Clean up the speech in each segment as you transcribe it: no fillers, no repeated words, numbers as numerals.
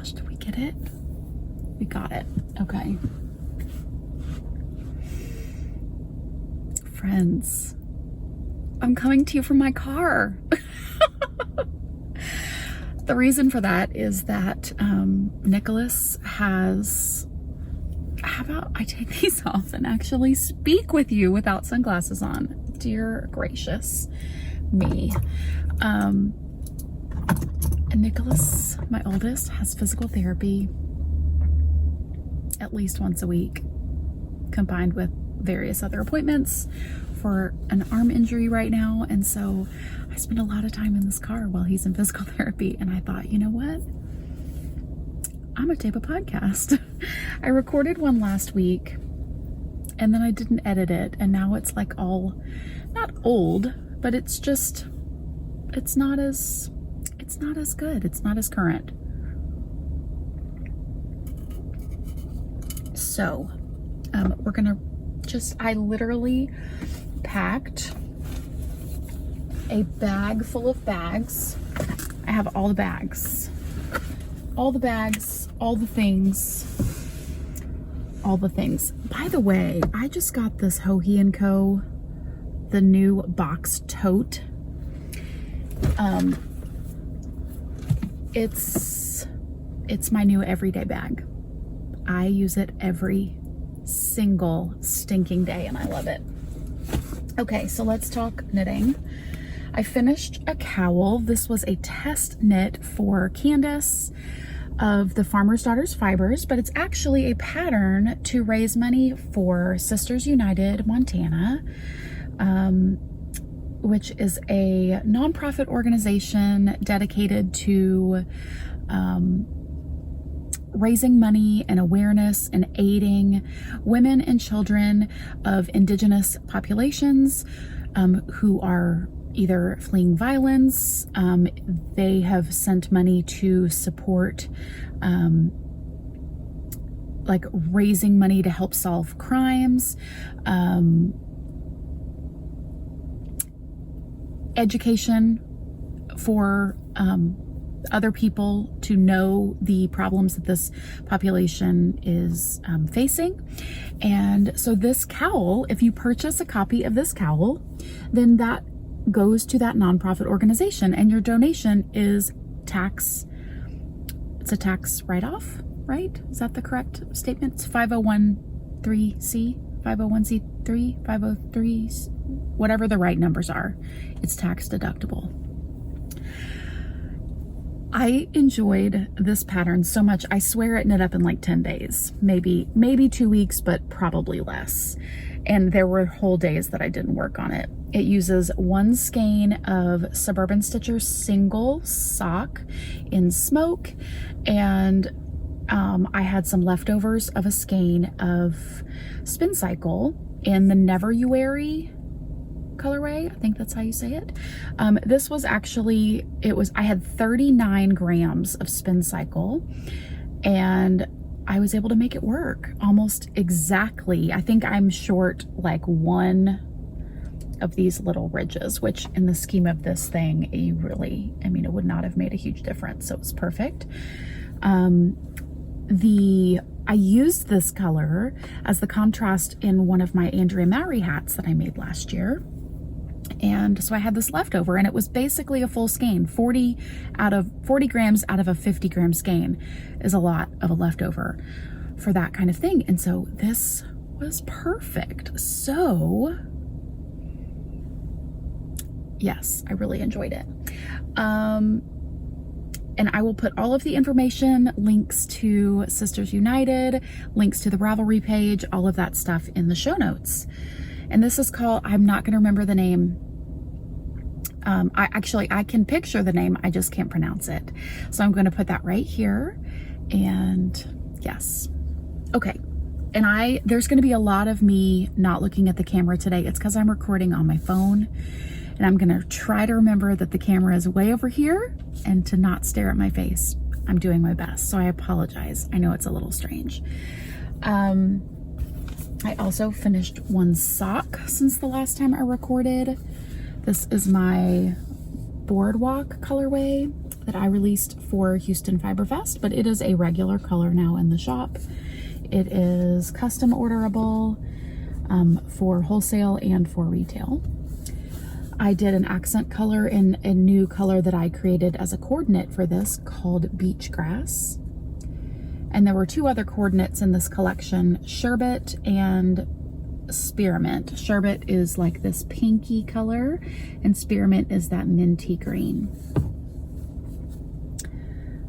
gosh, did we get it? We got it. Okay. Friends, I'm coming to you from my car. The reason for that is that Nicholas has, how about I take these off and actually speak with you without sunglasses on? Dear gracious me. And Nicholas, my oldest, has physical therapy at least once a week, combined with various other appointments for an arm injury right now. And so I spend a lot of time in this car while he's in physical therapy. And I thought, you know what? I'm gonna tape a podcast. I recorded one last week and then I didn't edit it. And now it's like all, not old, but it's just, it's not as good. It's not as current. So, we're gonna I literally packed a bag full of bags. I have all the bags, all the things. By the way, I just got this Hohe & Co, the new box tote. It's my new everyday bag. I use it every single stinking day and I love it. Okay, so let's talk knitting. I finished a cowl. This was a test knit for Candace of the Farmer's Daughters Fibers, but it's actually a pattern to raise money for Sisters United Montana, which is a nonprofit organization dedicated to raising money and awareness and aiding women and children of indigenous populations who are either fleeing violence. They have sent money to support like raising money to help solve crimes, education for other people to know the problems that this population is facing. And so this cowl, if you purchase a copy of this cowl, then that goes to that nonprofit organization and your donation is it's a tax write-off, right? Is that the correct statement? It's 501c, 501c3, 503, whatever the right numbers are. It's tax deductible. I enjoyed this pattern so much. I swear it knit up in like 10 days, maybe 2 weeks, but probably less. And there were whole days that I didn't work on it. It uses one skein of Suburban Stitcher single sock in smoke. And I had some leftovers of a skein of Spin Cycle in the Never You Weary colorway. I think that's how you say it. This was actually, I had 39 grams of Spin Cycle and I was able to make it work almost exactly. I think I'm short like one of these little ridges, which in the scheme of this thing, it would not have made a huge difference. So it was perfect. I used this color as the contrast in one of my Andrea Mowry hats that I made last year. And so I had this leftover and it was basically a full skein. 40 grams out of a 50 gram skein is a lot of a leftover for that kind of thing. And so this was perfect. So yes, I really enjoyed it. And I will put all of the information, links to Sisters United, links to the Ravelry page, all of that stuff in the show notes. And this is called, I'm not going to remember the name. I can picture the name, I just can't pronounce it. So I'm going to put that right here. And yes. Okay. And there's going to be a lot of me not looking at the camera today. It's because I'm recording on my phone. And I'm going to try to remember that the camera is way over here and to not stare at my face. I'm doing my best, so I apologize. I know it's a little strange. I also finished one sock since the last time I recorded. This is my Boardwalk colorway that I released for Houston Fiber Fest, but it is a regular color now in the shop. It is custom orderable for wholesale and for retail. I did an accent color in a new color that I created as a coordinate for this called Beach Grass. And there were two other coordinates in this collection, Sherbet and Spearmint. Sherbet is like this pinky color and Spearmint is that minty green.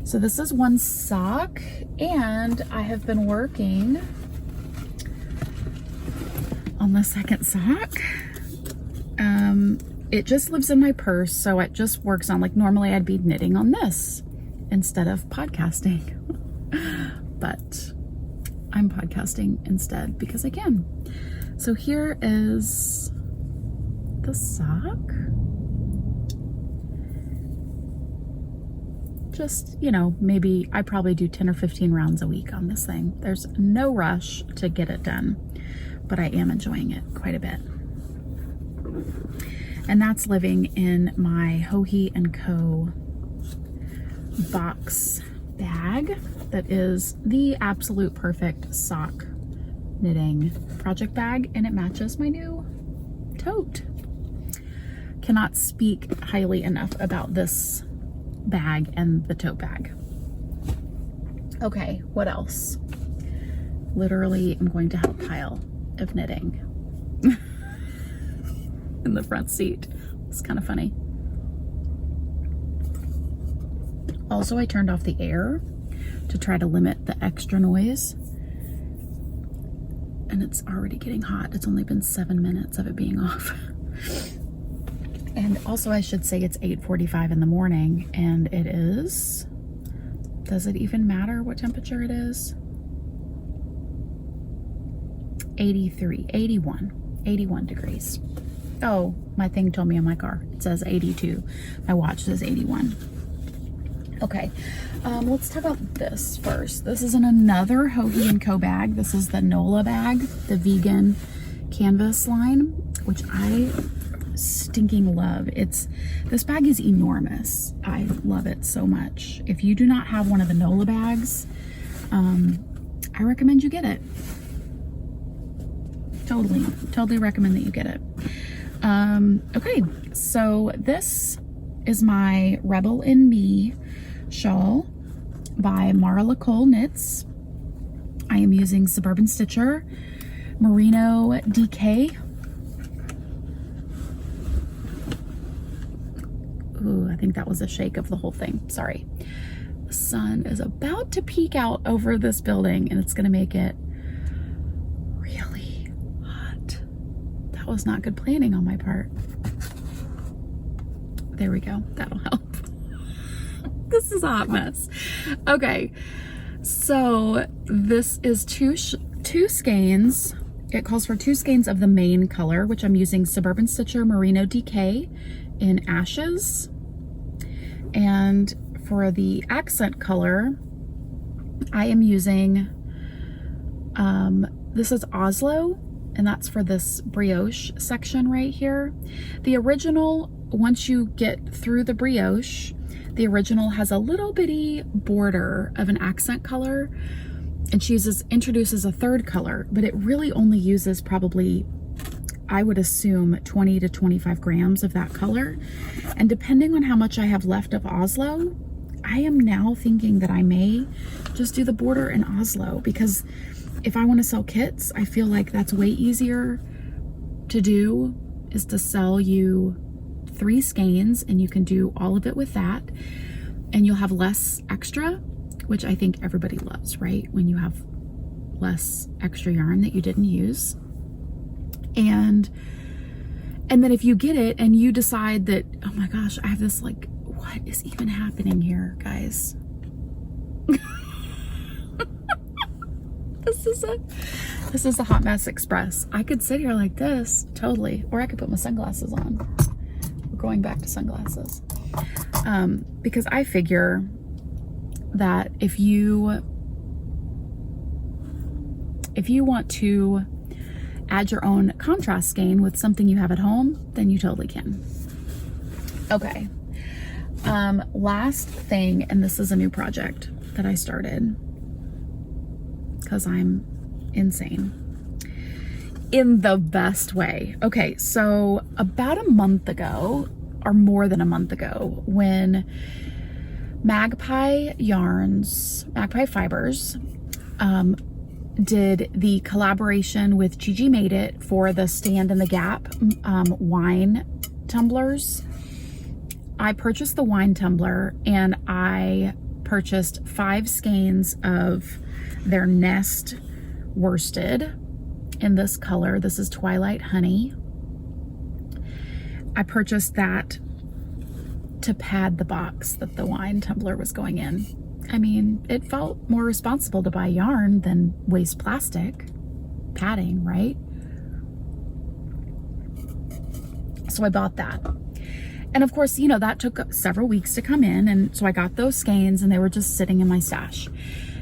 So this is one sock, and I have been working on the second sock. It just lives in my purse, so it just works on, like, normally I'd be knitting on this instead of podcasting. But I'm podcasting instead because I can. So here is the sock. Just, you know, maybe I probably do 10 or 15 rounds a week on this thing. There's no rush to get it done, but I am enjoying it quite a bit. And that's living in my Hohi & Co. box bag that is the absolute perfect sock knitting project bag, and it matches my new tote. Cannot speak highly enough about this bag and the tote bag. Okay, what else? Literally, I'm going to have a pile of knitting in the front seat. It's kind of funny. Also, I turned off the air to try to limit the extra noise. And it's already getting hot. It's only been 7 minutes of it being off. And also, I should say it's 8:45 in the morning, and it is, does it even matter what temperature it is? 81 degrees. Oh, my thing told me on my car, it says 82. My watch says 81. Okay, let's talk about this first. This is in another Hohi & Co. bag. This is the NOLA bag, the vegan canvas line, which I stinking love. This bag is enormous. I love it so much. If you do not have one of the NOLA bags, I recommend you get it. Totally recommend that you get it. Okay, so this is my Rebel in Me shawl by Marla Cole Knits. I am using Suburban Stitcher Merino DK. Ooh, I think that was a shake of the whole thing. Sorry. The sun is about to peek out over this building, and it's going to make it really hot. That was not good planning on my part. There we go. That'll help. This is a hot mess. Okay, so this is two skeins. It calls for 2 skeins of the main color, which I'm using Suburban Stitcher Merino DK in Ashes. And for the accent color, I am using, this is Oslo, and that's for this brioche section right here. The original, once you get through the brioche, the original has a little bitty border of an accent color, and she introduces a third color, but it really only uses probably, I would assume, 20 to 25 grams of that color. And depending on how much I have left of Oslo, I am now thinking that I may just do the border in Oslo, because if I want to sell kits, I feel like that's way easier to do, is to sell you 3 skeins, and you can do all of it with that, and you'll have less extra, which I think everybody loves, right? When you have less extra yarn that you didn't use. And then if you get it and you decide that, oh my gosh, I have this, like, what is even happening here, guys? This is a hot mess express. I could sit here like this, totally, or I could put my sunglasses on. We're going back to sunglasses. Because I figure that if you want to add your own contrast skein with something you have at home, then you totally can. Okay. Last thing, and this is a new project that I started because I'm insane in the best way. Okay, so about a month ago, or more than a month ago, when Magpie Fibers did the collaboration with Gigi Made It for the Stand in the Gap wine tumblers. I purchased the wine tumbler, and I purchased 5 skeins of their Nest worsted in this color. This is Twilight Honey. I purchased that to pad the box that the wine tumbler was going in. I mean, it felt more responsible to buy yarn than waste plastic padding, right? So I bought that. And of course, you know, that took several weeks to come in. And so I got those skeins and they were just sitting in my stash.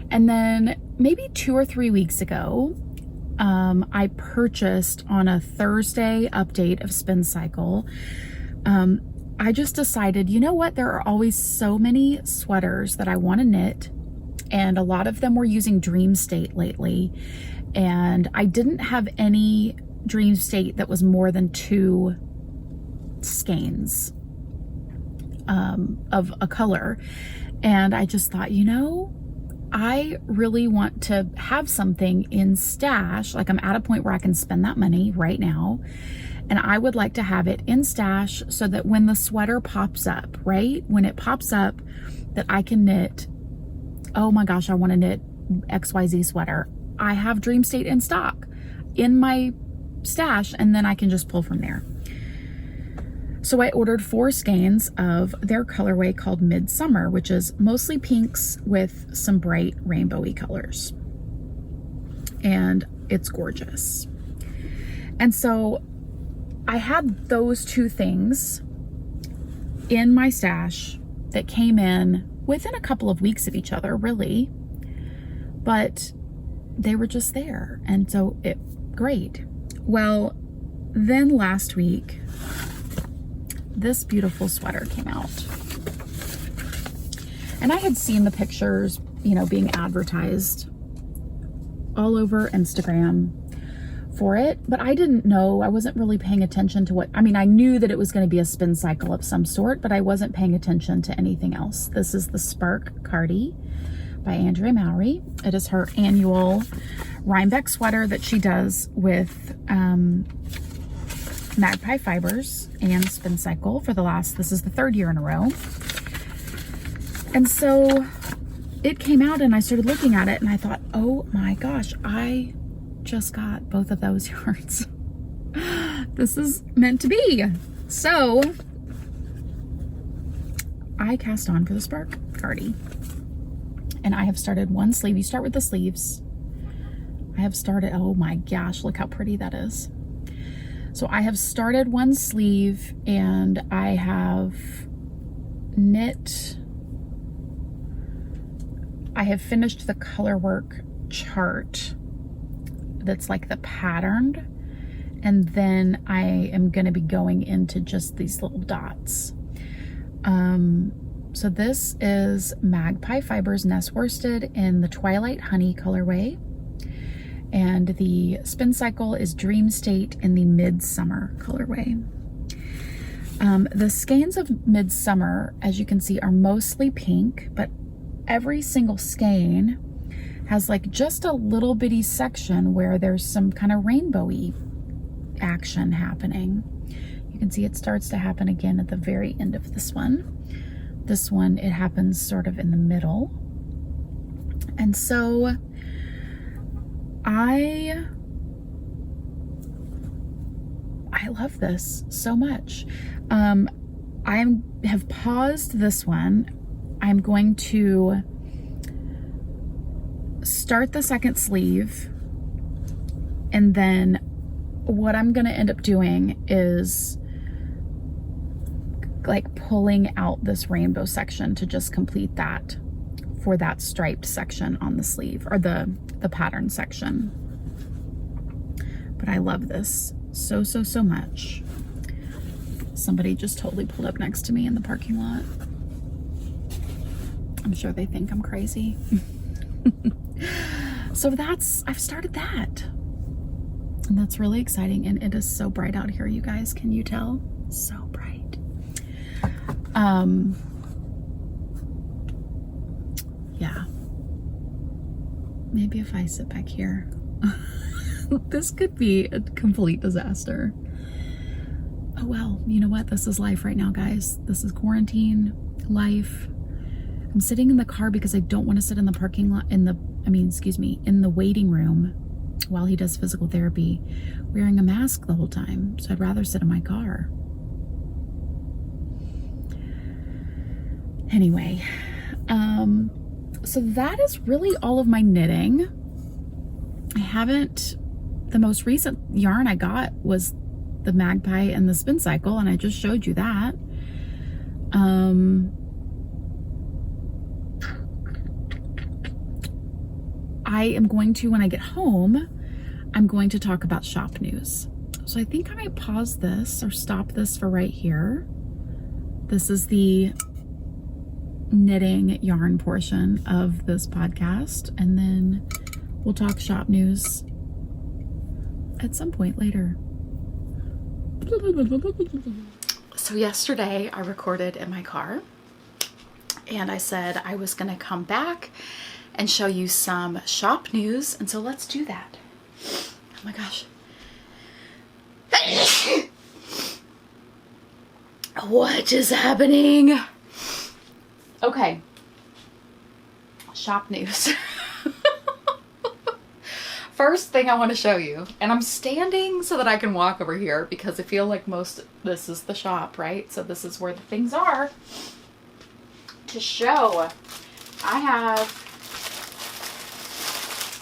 And then maybe 2 or 3 weeks ago, I purchased on a Thursday update of Spin Cycle. I just decided, you know what? There are always so many sweaters that I want to knit. And a lot of them were using Dream State lately. And I didn't have any Dream State that was more than 2 skeins of a color. And I just thought, you know, I really want to have something in stash. Like, I'm at a point where I can spend that money right now. And I would like to have it in stash so that when the sweater pops up, right? When it pops up, that I can knit, oh my gosh, I want to knit XYZ sweater. I have Dream State in stock in my stash, and then I can just pull from there. So I ordered 4 skeins of their colorway called Midsummer, which is mostly pinks with some bright rainbowy colors. And it's gorgeous. And so I had those 2 things in my stash that came in within a couple of weeks of each other, really. But they were just there. And so great. Well, then last week, this beautiful sweater came out. And I had seen the pictures, you know, being advertised all over Instagram for it, but I didn't know, I wasn't really paying attention to I knew that it was going to be a spin cycle of some sort, but I wasn't paying attention to anything else. This is the Spark Cardi by Andrea Mowry. It is her annual Rhinebeck sweater that she does with Magpie Fibers and Spin Cycle for this is the 3rd year in a row. And so it came out and I started looking at it and I thought, oh my gosh, I just got both of those yarns. This is meant to be. So I cast on for the Spark Cardi. And I have started one sleeve. You start with the sleeves. I have started, oh my gosh, look how pretty that is. So I have started one sleeve and I have finished the color work chart that's like the patterned, and then I am going to be going into just these little dots. So this is Magpie Fibers Nest Worsted in the Twilight Honey colorway, and the Spin Cycle is Dream State in the Midsummer colorway. The skeins of Midsummer, as you can see, are mostly pink, but every single skein has like just a little bitty section where there's some kind of rainbowy action happening. You can see it starts to happen again at the very end of this one. This one, it happens sort of in the middle. And so I love this so much. I have paused this one. I'm going to start the second sleeve, and then what I'm going to end up doing is like pulling out this rainbow section to just complete that for that striped section on the sleeve, or the pattern section. But I love this so, so, so much. Somebody just totally pulled up next to me in the parking lot. I'm sure they think I'm crazy. So I've started that. And that's really exciting. And it is so bright out here, you guys. Can you tell? So bright. Yeah. Maybe if I sit back here. This could be a complete disaster. Oh well, you know what? This is life right now, guys. This is quarantine life. I'm sitting in the car because I don't want to sit in the parking lot, in the waiting room while he does physical therapy, wearing a mask the whole time. So I'd rather sit in my car. Anyway, so that is really all of my knitting. The most recent yarn I got was the Magpie and the Spin Cycle, and I just showed you that. I am going to, when I get home, I'm going to talk about shop news. So I think I might pause this or stop this for right here. This is the knitting yarn portion of this podcast, and then we'll talk shop news at some point later. So yesterday I recorded in my car, and I said I was going to come back and show you some shop news, and so let's do that. Oh my gosh. What is happening? Okay. Shop news. First thing I want to show you, and I'm standing so that I can walk over here because I feel like this is the shop, right? So this is where the things are to show.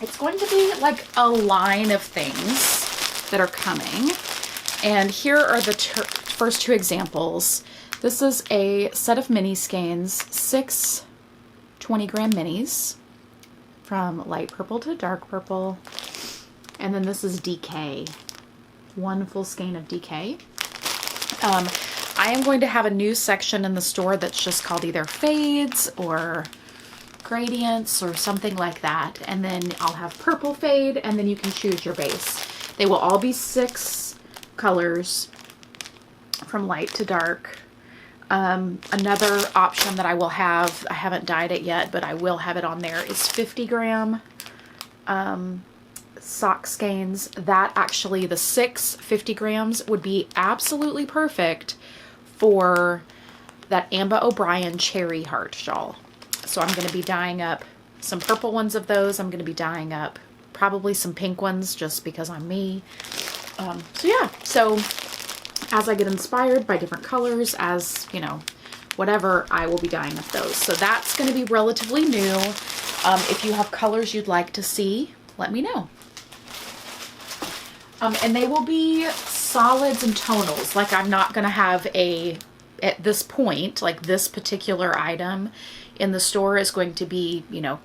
It's going to be like a line of things that are coming. And here are the first two examples. This is a set of mini skeins, 6 20-gram minis from light purple to dark purple. And then this is DK, 1 full skein of DK. I am going to have a new section in the store that's just called either fades or gradients or something like that. And then I'll have purple fade, and then you can choose your base. They will all be 6 colors from light to dark. Another option that I will have, I haven't dyed it yet, but I will have it on there, is 50-gram sock skeins. That actually, the 6 50 grams would be absolutely perfect for that Amba O'Brien cherry heart shawl. So I'm going to be dyeing up some purple ones of those. I'm going to be dyeing up probably some pink ones just because I'm me. So yeah, so as I get inspired by different colors, as you know, whatever, I will be dyeing up those. So that's going to be relatively new. If you have colors you'd like to see, let me know. And they will be solids and tonals. Like, I'm not going to have at this point, like this particular item in the store is going to be, you know,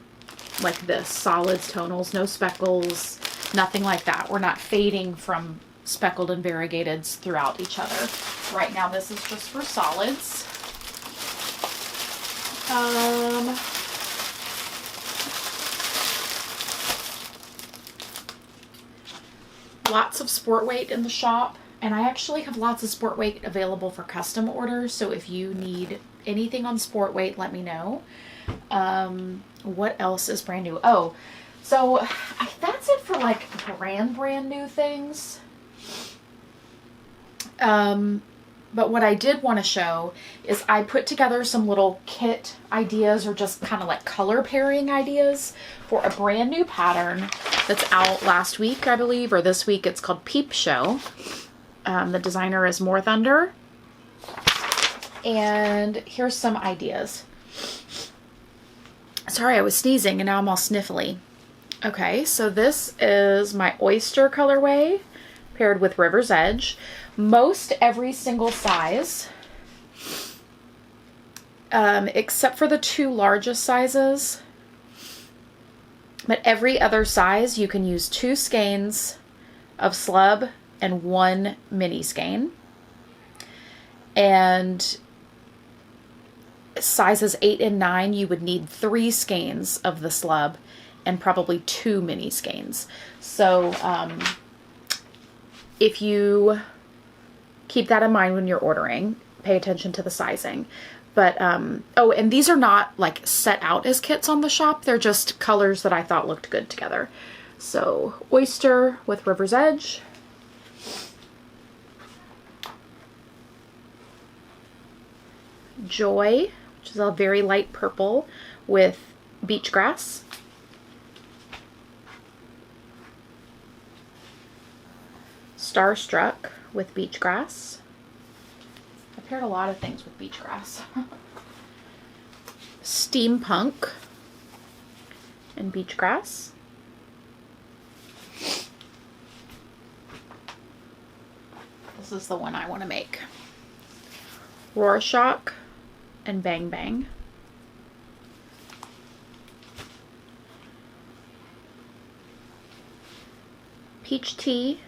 like this, solids, tonals, no speckles, nothing like that. We're not fading from speckled and variegateds throughout each other. Right now, this is just for solids. Lots of sport weight in the shop, and I actually have lots of sport weight available for custom orders, so if you need anything on sport weight, let me know. What else is brand new? Oh, so that's it for like brand new things. But what I did want to show is I put together some little kit ideas, or just kind of like color pairing ideas for a brand new pattern that's out last week, I believe, or this week. It's called Peep Show. The designer is More Thunder. And here's some ideas. Sorry, I was sneezing and now I'm all sniffly. Okay, so this is my oyster colorway paired with River's Edge. Most every single size, except for the 2 largest sizes, but every other size you can use 2 skeins of slub and 1 mini skein. And sizes 8 and 9, you would need 3 skeins of the slub and probably 2 mini skeins. So if you keep that in mind when you're ordering, pay attention to the sizing. But, oh, and these are not like set out as kits on the shop. They're just colors that I thought looked good together. So Oyster with River's Edge. Joy, which is a very light purple with beach grass. Starstruck with beach grass. I've paired a lot of things with beach grass. Steampunk and beach grass. This is the one I want to make. Rorschach and Bang Bang. Peach Tea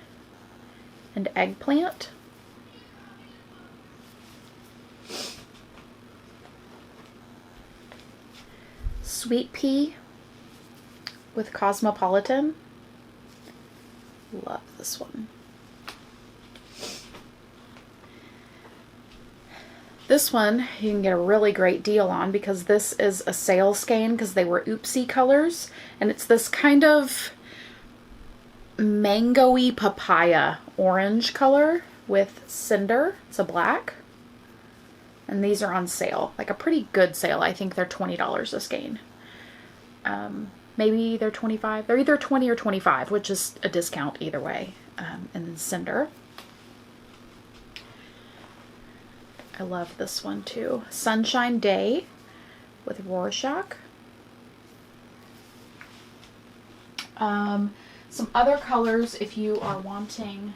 and Eggplant. Sweet Pea with Cosmopolitan. Love this one. This one you can get a really great deal on because this is a sale skein because they were oopsie colors, and it's this kind of mango-y papaya orange color with cinder. It's a black, and these are on sale, like a pretty good sale. I think they're $20 a skein. Maybe they're 25. They're either 20 or 25, which is a discount either way. And then cinder. I love this one too. Sunshine Day with Rorschach. Some other colors if you are wanting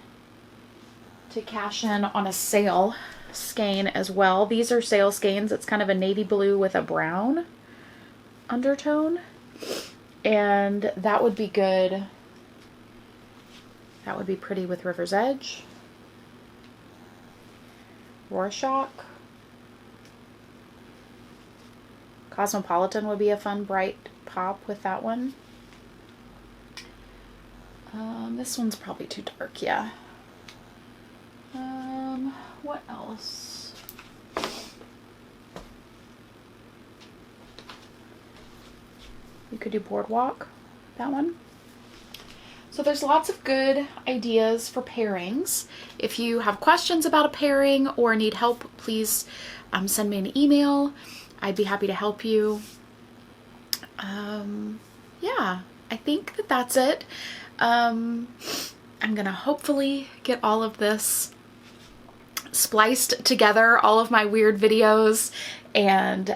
to cash in on a sale skein as well. These are sale skeins. It's kind of a navy blue with a brown undertone. And that would be good. That would be pretty with River's Edge. Rorschach. Cosmopolitan would be a fun bright pop with that one. This one's probably too dark, yeah. What else? You could do Boardwalk, that one. So there's lots of good ideas for pairings. If you have questions about a pairing or need help, please send me an email. I'd be happy to help you. Yeah, I think that that's it. I'm gonna hopefully get all of this spliced together, all of my weird videos, and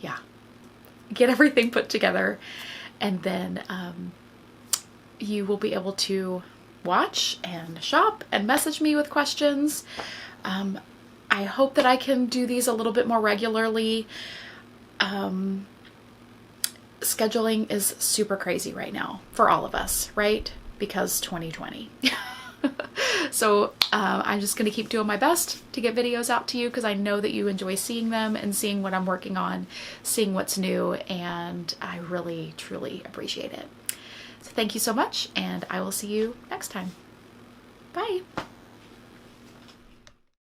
yeah, get everything put together. And then you will be able to watch and shop and message me with questions. I hope that I can do these a little bit more regularly. Scheduling is super crazy right now for all of us, right? Because 2020. So I'm just going to keep doing my best to get videos out to you because I know that you enjoy seeing them and seeing what I'm working on, seeing what's new, and I really, truly appreciate it. So thank you so much, and I will see you next time. Bye.